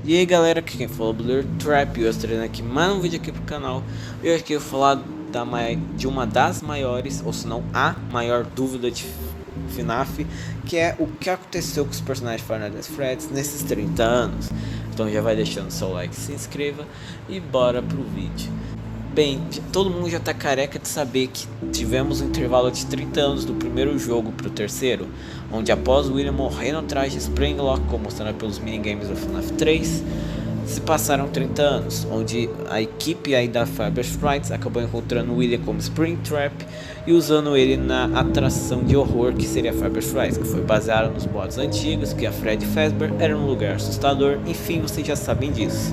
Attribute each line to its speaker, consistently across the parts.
Speaker 1: E aí galera, aqui quem falou é o Blur Trap e eu estou trazendo aqui mais um vídeo aqui pro canal. E hoje aqui eu vou falar de uma das maiores, ou se não a maior dúvida de FNAF, que é o que aconteceu com os personagens de Five Nights at Freddy's nesses 30 anos. Então já vai deixando seu like, se inscreva e bora pro vídeo. Bem, todo mundo já tá careca de saber que tivemos um intervalo de 30 anos do primeiro jogo pro terceiro, onde após William morrer no traje Springlock, como mostrado pelos minigames do FNAF 3, se passaram 30 anos, onde a equipe aí da Fiber Sprites acabou encontrando William como Springtrap e usando ele na atração de horror que seria a Fiber Sprites, que foi baseada nos mods antigos, que a Freddy Fazbear era um lugar assustador, enfim, vocês já sabem disso.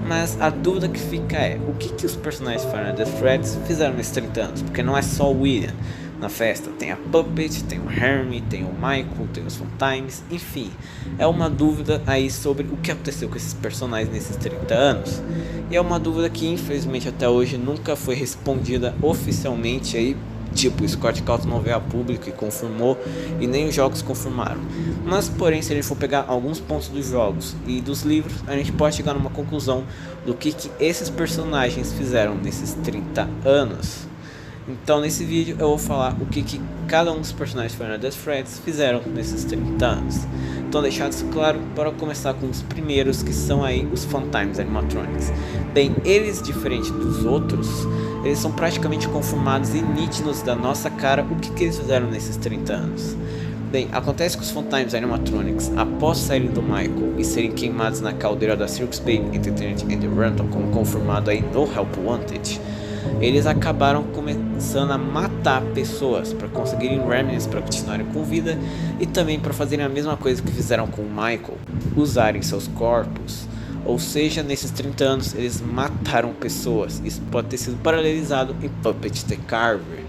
Speaker 1: Mas a dúvida que fica é, o que os personagens de Five Nights at Freddy's fizeram nesses 30 anos? Porque não é só o William na festa, tem a Puppet, tem o Hermie, tem o Michael, tem os Funtimes, enfim. É uma dúvida aí sobre o que aconteceu com esses personagens nesses 30 anos. E é uma dúvida que infelizmente até hoje nunca foi respondida oficialmente aí. Tipo, o Scott Calton não veio a público e confirmou, e nem os jogos confirmaram. Mas, porém, se a gente for pegar alguns pontos dos jogos e dos livros, a gente pode chegar numa conclusão do que esses personagens fizeram nesses 30 anos. Então, nesse vídeo, eu vou falar o que cada um dos personagens de Five Nights at Freddy's fizeram nesses 30 anos. Então, deixado isso claro, para começar com os primeiros, que são aí os Funtimes Animatronics. Bem, eles, diferente dos outros, eles são praticamente conformados e nítidos da nossa cara o que eles fizeram nesses 30 anos. Bem, acontece que os Funtimes Animatronics, após saírem do Michael e serem queimados na caldeira da Circus Baby Entertainment and Rental, como confirmado aí no Help Wanted, eles acabaram começando a matar pessoas para conseguirem remnants para continuarem com vida e também para fazerem a mesma coisa que fizeram com o Michael, usarem seus corpos. Ou seja, nesses 30 anos eles mataram pessoas. Isso pode ter sido paralelizado em Puppet the Carver.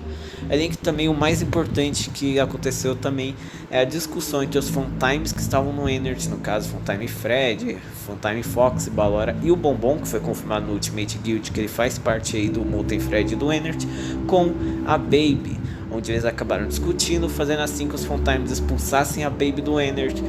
Speaker 1: Além que também o mais importante que aconteceu também é a discussão entre os Funtimes que estavam no Energy, no caso Funtime Fred, Funtime Fox, Ballora e o Bombom, que foi confirmado no Ultimate Guild que ele faz parte aí do Molten Fred e do Energy, com a Baby, onde eles acabaram discutindo, fazendo assim que os Funtimes expulsassem a Baby do Energy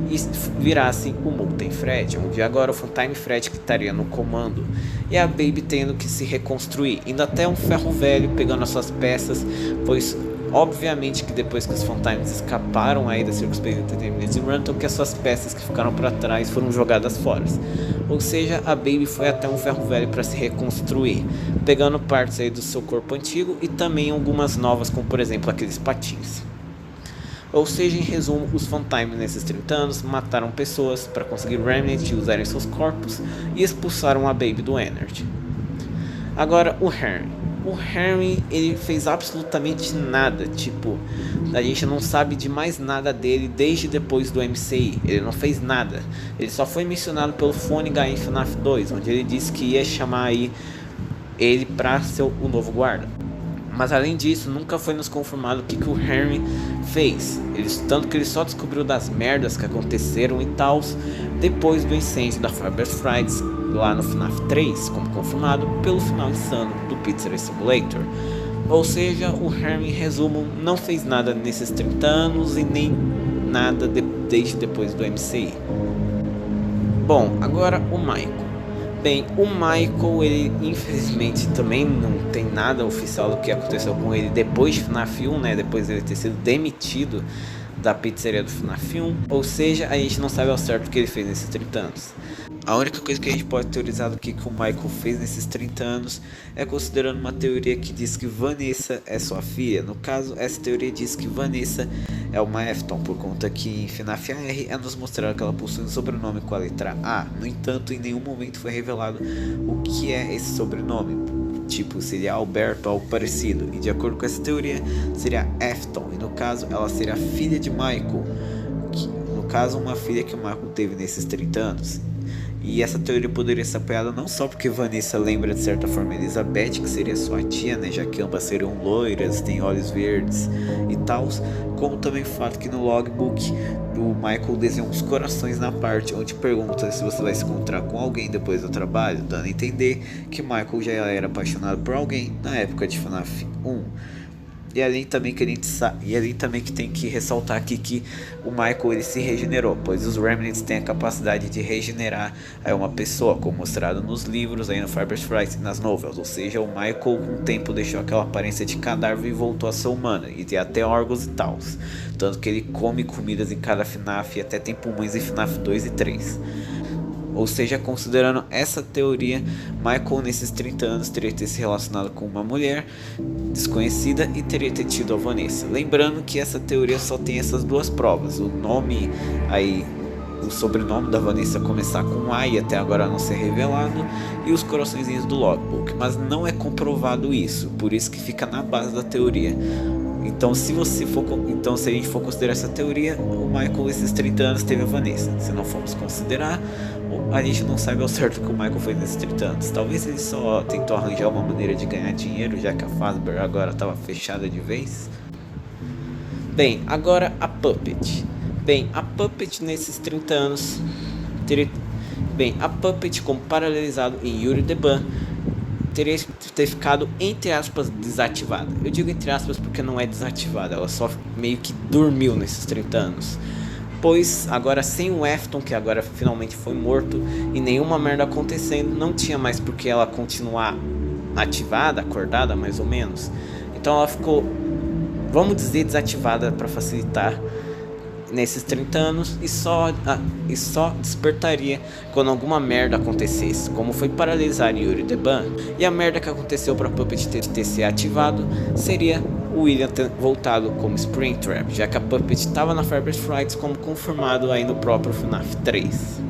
Speaker 1: e virassem o Molten Fred, onde agora o Funtime Fred que estaria no comando e a Baby tendo que se reconstruir, indo até um ferro velho pegando as suas peças, pois obviamente que depois que os Funtimes escaparam aí da Circus Baby Entertainment Rental, que as suas peças que ficaram para trás foram jogadas fora. Ou seja, a Baby foi até um ferro velho para se reconstruir, pegando partes aí do seu corpo antigo e também algumas novas, como por exemplo aqueles patins. Ou seja, em resumo, os Funtimes nesses 30 anos mataram pessoas para conseguir remnants e usarem seus corpos e expulsaram a Baby do Energy. Agora o Hermie. O Hermie, ele fez absolutamente nada, tipo, a gente não sabe de mais nada dele desde depois do MCI, ele não fez nada. Ele só foi mencionado pelo Phone Guy em FNAF 2, onde ele disse que ia chamar aí ele para ser o novo guarda. Mas além disso, nunca foi nos confirmado o que o Hermie fez. Tanto que ele só descobriu das merdas que aconteceram e tal depois do incêndio da Fiber Sprites lá no FNAF 3, como confirmado pelo final insano do Pizzeria Simulator. Ou seja, o Hermie, em resumo, não fez nada nesses 30 anos e nem nada desde depois do MCI. Bom, agora o Michael. Bem, o Michael, ele infelizmente também não tem nada oficial do que aconteceu com ele depois de FNAF 1, né? Depois dele ter sido demitido da pizzaria do FNAF 1. Ou seja, a gente não sabe ao certo o que ele fez nesses 30 anos. A única coisa que a gente pode teorizar do que o Michael fez nesses 30 anos é considerando uma teoria que diz que Vanessa é sua filha. No caso, essa teoria diz que Vanessa é uma Afton, por conta que em FNAF AR é nos mostrado que ela possui um sobrenome com a letra A. No entanto, em nenhum momento foi revelado o que é esse sobrenome. Tipo, seria Alberto ou algo parecido. E de acordo com essa teoria, seria Afton. E no caso, ela seria a filha de Michael. No caso, uma filha que o Michael teve nesses 30 anos. E essa teoria poderia ser apoiada não só porque Vanessa lembra de certa forma Elizabeth, que seria sua tia, né, já que ambas seriam loiras, têm olhos verdes e tal, como também o fato que no logbook o Michael desenha uns corações na parte onde pergunta se você vai se encontrar com alguém depois do trabalho, dando a entender que Michael já era apaixonado por alguém na época de FNAF 1. E além também que tem que ressaltar aqui que o Michael ele se regenerou, pois os Remnants têm a capacidade de regenerar uma pessoa, como mostrado nos livros, aí no Fiber Fright e nas novels. Ou seja, o Michael com o tempo deixou aquela aparência de cadáver e voltou a ser humano, e tem até órgãos e tal. Tanto que ele come comidas em cada FNAF e até tem pulmões em FNAF 2 e 3. Ou seja, considerando essa teoria, Michael nesses 30 anos teria ter se relacionado com uma mulher desconhecida e teria ter tido a Vanessa. Lembrando que essa teoria só tem essas duas provas: o nome o sobrenome da Vanessa começar com A e até agora não ser revelado, e os coraçõezinhos do logbook, mas não é comprovado isso, por isso que fica na base da teoria. Então se a gente for considerar essa teoria, o Michael esses 30 anos teve a Vanessa. Se não formos considerar, a gente não sabe ao certo o que o Michael fez nesses 30 anos. Talvez ele só tentou arranjar uma maneira de ganhar dinheiro, já que a Fazbear agora estava fechada de vez. Bem, agora a Puppet. A Puppet nesses 30 anos teria... a Puppet, como paralelizado em Yuri the Ban, teria ter ficado, entre aspas, desativada. Eu digo entre aspas porque não é desativada, ela só meio que dormiu nesses 30 anos. Pois agora sem o Afton, que agora finalmente foi morto, e nenhuma merda acontecendo, não tinha mais por que ela continuar ativada, acordada mais ou menos. Então ela ficou, vamos dizer, desativada para facilitar nesses 30 anos, e só despertaria quando alguma merda acontecesse, como foi paralisar Yuri the Ban. E a merda que aconteceu para Puppet ter se ativado seria o William ter voltado como Springtrap, já que a Puppet estava na Fiber Frights, como confirmado aí no próprio FNAF 3.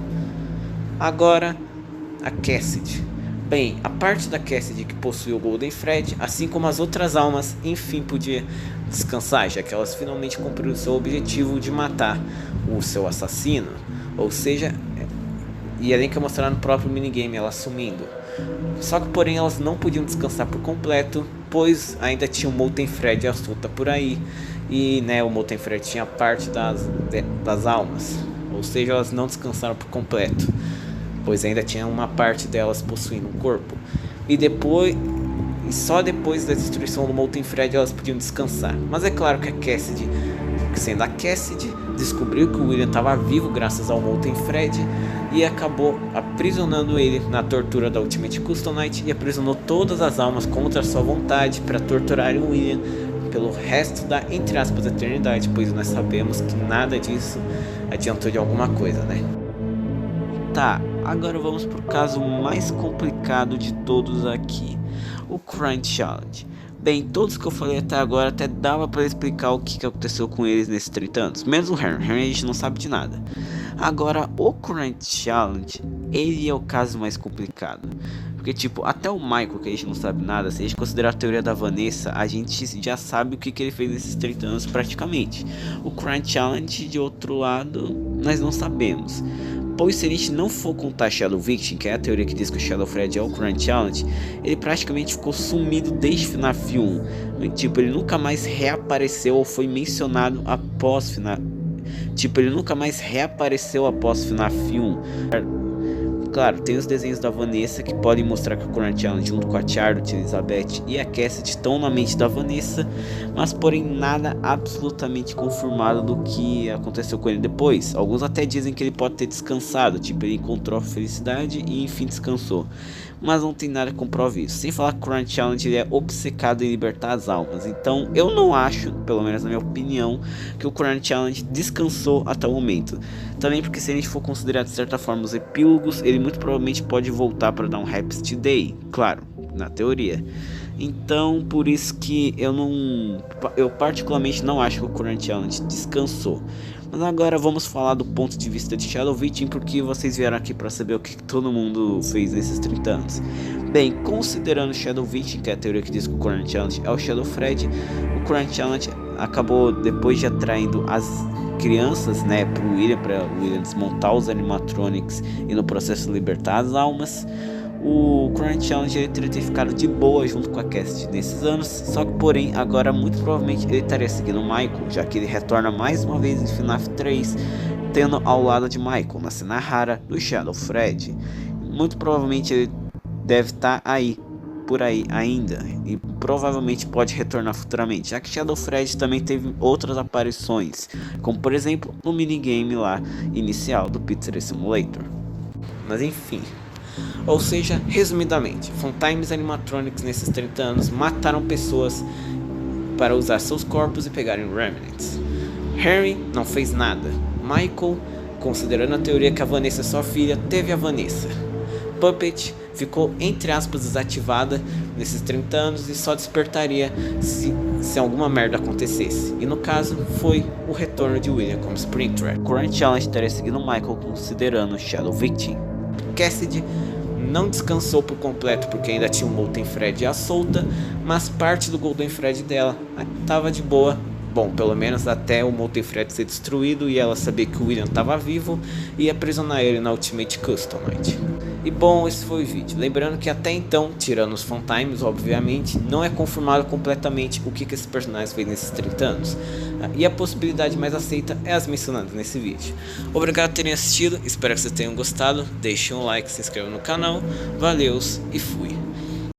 Speaker 1: Agora a Cassidy. A parte da Cassidy que possui o Golden Fred, assim como as outras almas, enfim podia descansar, já que elas finalmente cumpriram seu objetivo de matar o seu assassino. Ou seja, e além que mostrar no próprio minigame ela sumindo. Só que porém elas não podiam descansar por completo, pois ainda tinha o Molten Fred à solta por aí. E o Molten Fred tinha parte das almas. Ou seja, elas não descansaram por completo, pois ainda tinha uma parte delas possuindo um corpo. E só depois da destruição do Molten Fred elas podiam descansar. Mas é claro que a Cassidy, sendo a Cassidy, descobriu que o William estava vivo graças ao Molten Fred e acabou aprisionando ele na tortura da Ultimate Custom Night, e aprisionou todas as almas contra a sua vontade para torturarem o William pelo resto da, entre aspas, eternidade, pois nós sabemos que nada disso adiantou de alguma coisa, né? Tá, agora vamos pro caso mais complicado de todos aqui, o Crime Challenge. Todos que eu falei até agora até dava para explicar o que aconteceu com eles nesses 30 anos, menos o Henry. A gente não sabe de nada. Agora, o Crime Challenge, ele é o caso mais complicado, porque até o Michael, que a gente não sabe nada, se a gente considerar a teoria da Vanessa, a gente já sabe o que ele fez nesses 30 anos praticamente. O Crime Challenge, de outro lado, nós não sabemos. Pois se a gente não for contar Shadow Victim, que é a teoria que diz que o Shadow Fred é o Crime Challenge, ele praticamente ficou sumido desde FNAF 1. Ele nunca mais reapareceu ou foi mencionado após FNAF. Ele nunca mais reapareceu após FNAF 1. Claro, tem os desenhos da Vanessa que podem mostrar que o Crime Challenge, junto com a Charlotte, a Elizabeth e a Cassidy, estão na mente da Vanessa, mas porém nada absolutamente confirmado do que aconteceu com ele depois. Alguns até dizem que ele pode ter descansado, ele encontrou a felicidade e enfim descansou, mas não tem nada que comprove isso. Sem falar que o Crime Challenge ele é obcecado em libertar as almas, então eu não acho, pelo menos na minha opinião, que o Crime Challenge descansou até o momento. Também porque se a gente for considerar de certa forma os epílogos, ele muito provavelmente pode voltar para dar um Happiest Day, claro, na teoria. Então por isso que eu particularmente não acho que o Crime Challenge descansou. Mas agora vamos falar do ponto de vista de Shadow Victim, porque vocês vieram aqui para saber o que todo mundo fez nesses 30 anos. Considerando Shadow Victim, que é a teoria que diz que o Crime Challenge é o Shadow Fred, o Crime Challenge acabou, depois de atraindo as crianças, para o William desmontar os animatronics e no processo libertar as almas, o Crime Challenge ele teria ficado de boa junto com a Cassidy nesses anos. Só que porém agora muito provavelmente ele estaria seguindo o Michael, já que ele retorna mais uma vez em FNAF 3, tendo ao lado de Michael na cena rara do Shadow Fred. Muito provavelmente ele deve estar aí por aí ainda e provavelmente pode retornar futuramente, já que Shadow Fred também teve outras aparições, como por exemplo no minigame lá inicial do Pizzeria Simulator. Mas enfim, ou seja, resumidamente, Funtimes Animatronics nesses 30 anos mataram pessoas para usar seus corpos e pegarem Remnants. Harry não fez nada. Michael, considerando a teoria que a Vanessa é sua filha, teve a Vanessa. Puppet ficou entre aspas desativada nesses 30 anos e só despertaria se alguma merda acontecesse. E no caso foi o retorno de William como Springtrap. Current Challenge teria seguido Michael considerando Shadow Victim. Cassidy não descansou por completo porque ainda tinha o Molten Fred à solta, mas parte do Golden Fred dela estava de boa. Bom, pelo menos até o Molten Fred ser destruído e ela saber que o William estava vivo e aprisionar ele na Ultimate Custom Night. E bom, esse foi o vídeo. Lembrando que até então, tirando os Funtimes, obviamente, não é confirmado completamente o que esse personagem fez nesses 30 anos. E a possibilidade mais aceita é as mencionadas nesse vídeo. Obrigado por terem assistido, espero que vocês tenham gostado. Deixem um like, se inscrevam no canal. Valeus e fui!